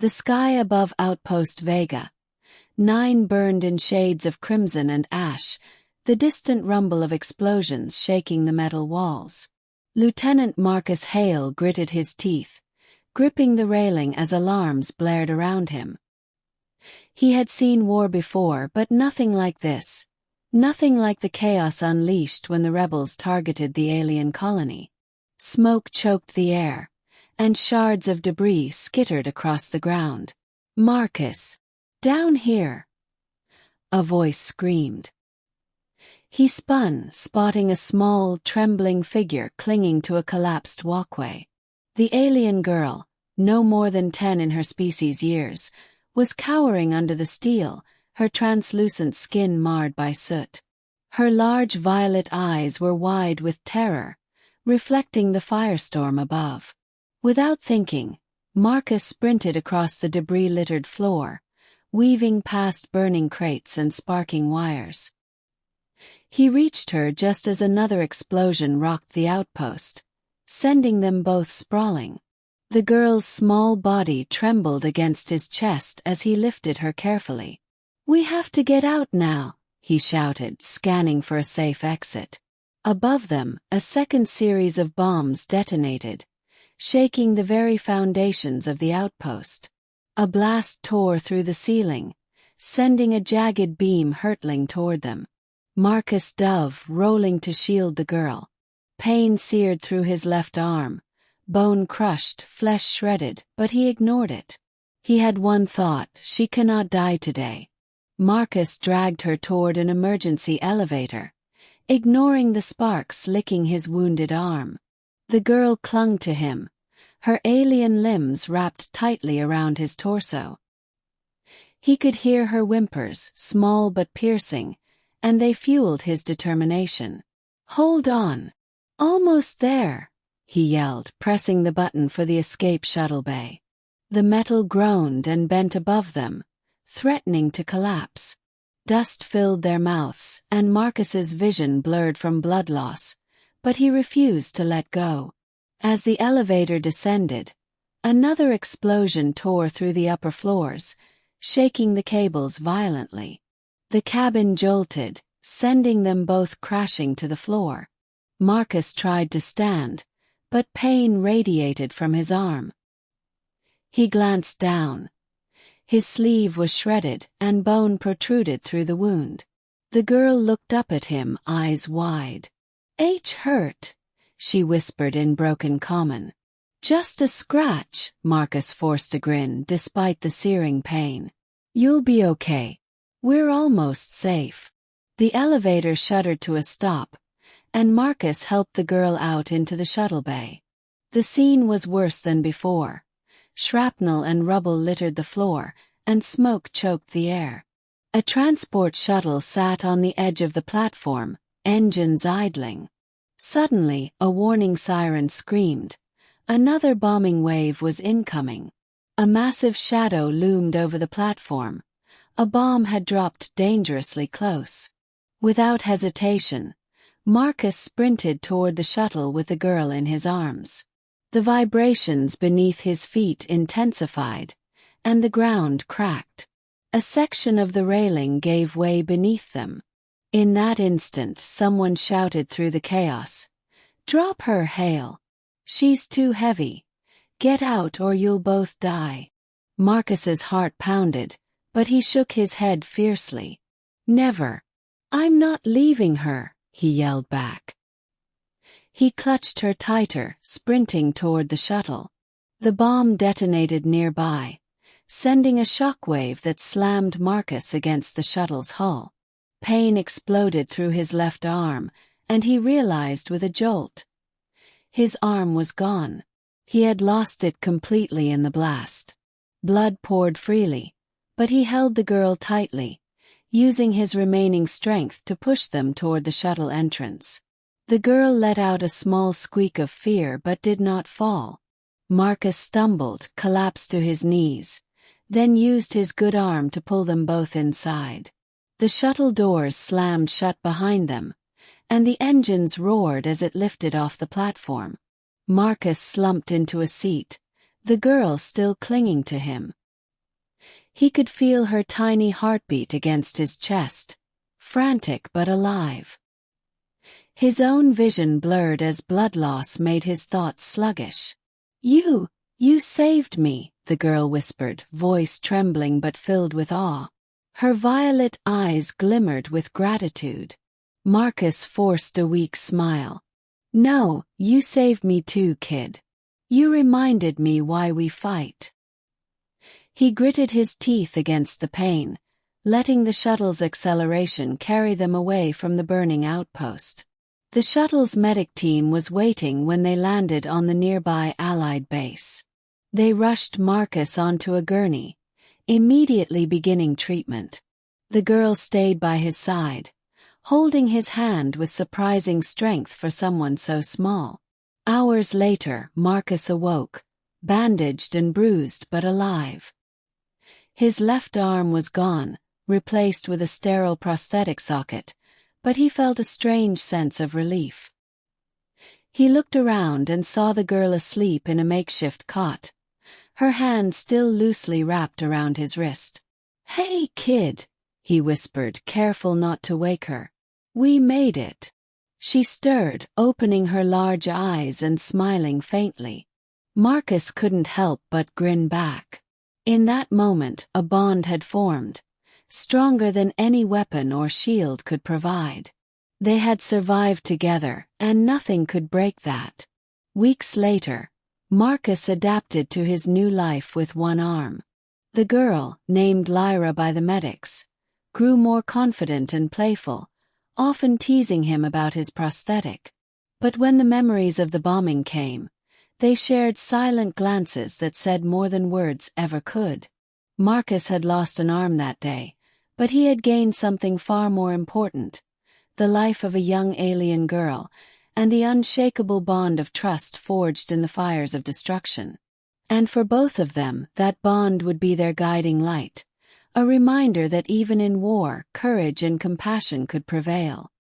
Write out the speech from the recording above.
The sky above Outpost Vega-9 burned in shades of crimson and ash, the distant rumble of explosions shaking the metal walls. Lieutenant Marcus Hale gritted his teeth, gripping the railing as alarms blared around him. He had seen war before, but nothing like this. Nothing like the chaos unleashed when the rebels targeted the alien colony. Smoke choked the air, and shards of debris skittered across the ground. "Marcus! Down here!" a voice screamed. He spun, spotting a small, trembling figure clinging to a collapsed walkway. The alien girl, no more than 10 in her species years, was cowering under the steel, her translucent skin marred by soot. Her large violet eyes were wide with terror, reflecting the firestorm above. Without thinking, Marcus sprinted across the debris-littered floor, weaving past burning crates and sparking wires. He reached her just as another explosion rocked the outpost, sending them both sprawling. The girl's small body trembled against his chest as he lifted her carefully. "We have to get out now," he shouted, scanning for a safe exit. Above them, a second series of bombs detonated, shaking the very foundations of the outpost. A blast tore through the ceiling, sending a jagged beam hurtling toward them. Marcus dove, rolling to shield the girl. Pain seared through his left arm, bone crushed, flesh shredded, but he ignored it. He had one thought: she cannot die today. Marcus dragged her toward an emergency elevator, ignoring the sparks licking his wounded arm. The girl clung to him, her alien limbs wrapped tightly around his torso. He could hear her whimpers, small but piercing, and they fueled his determination. "Hold on. Almost there," he yelled, pressing the button for the escape shuttle bay. The metal groaned and bent above them, threatening to collapse. Dust filled their mouths, and Marcus's vision blurred from blood loss, but he refused to let go. As the elevator descended, another explosion tore through the upper floors, shaking the cables violently. The cabin jolted, sending them both crashing to the floor. Marcus tried to stand, but pain radiated from his arm. He glanced down. His sleeve was shredded, and bone protruded through the wound. The girl looked up at him, eyes wide. "Hurt," she whispered in broken common. "Just a scratch," Marcus forced a grin despite the searing pain. "You'll be okay. We're almost safe." The elevator shuddered to a stop, and Marcus helped the girl out into the shuttle bay. The scene was worse than before. Shrapnel and rubble littered the floor, and smoke choked the air. A transport shuttle sat on the edge of the platform, engines idling. Suddenly, a warning siren screamed. Another bombing wave was incoming. A massive shadow loomed over the platform. A bomb had dropped dangerously close. Without hesitation, Marcus sprinted toward the shuttle with the girl in his arms. The vibrations beneath his feet intensified, and the ground cracked. A section of the railing gave way beneath them. In that instant, someone shouted through the chaos, "Drop her, Hale. She's too heavy. Get out or you'll both die." Marcus's heart pounded, but he shook his head fiercely. "Never. I'm not leaving her," he yelled back. He clutched her tighter, sprinting toward the shuttle. The bomb detonated nearby, sending a shockwave that slammed Marcus against the shuttle's hull. Pain exploded through his left arm, and he realized with a jolt. His arm was gone. He had lost it completely in the blast. Blood poured freely, but he held the girl tightly, using his remaining strength to push them toward the shuttle entrance. The girl let out a small squeak of fear but did not fall. Marcus stumbled, collapsed to his knees, then used his good arm to pull them both inside. The shuttle doors slammed shut behind them, and the engines roared as it lifted off the platform. Marcus slumped into a seat, the girl still clinging to him. He could feel her tiny heartbeat against his chest, frantic but alive. His own vision blurred as blood loss made his thoughts sluggish. You saved me," the girl whispered, voice trembling but filled with awe. Her violet eyes glimmered with gratitude. Marcus forced a weak smile. "No, you saved me too, kid. You reminded me why we fight." He gritted his teeth against the pain, letting the shuttle's acceleration carry them away from the burning outpost. The shuttle's medic team was waiting when they landed on the nearby Allied base. They rushed Marcus onto a gurney, immediately beginning treatment. The girl stayed by his side, holding his hand with surprising strength for someone so small. Hours later, Marcus awoke, bandaged and bruised but alive. His left arm was gone, replaced with a sterile prosthetic socket, but he felt a strange sense of relief. He looked around and saw the girl asleep in a makeshift cot, her hand still loosely wrapped around his wrist. "Hey, kid," he whispered, careful not to wake her. "We made it." She stirred, opening her large eyes and smiling faintly. Marcus couldn't help but grin back. In that moment, a bond had formed, stronger than any weapon or shield could provide. They had survived together, and nothing could break that. Weeks later, Marcus adapted to his new life with one arm. The girl, named Lyra by the medics, grew more confident and playful, often teasing him about his prosthetic. But when the memories of the bombing came, they shared silent glances that said more than words ever could. Marcus had lost an arm that day, but he had gained something far more important: the life of a young alien girl, and the unshakable bond of trust forged in the fires of destruction. And for both of them, that bond would be their guiding light, a reminder that even in war, courage and compassion could prevail.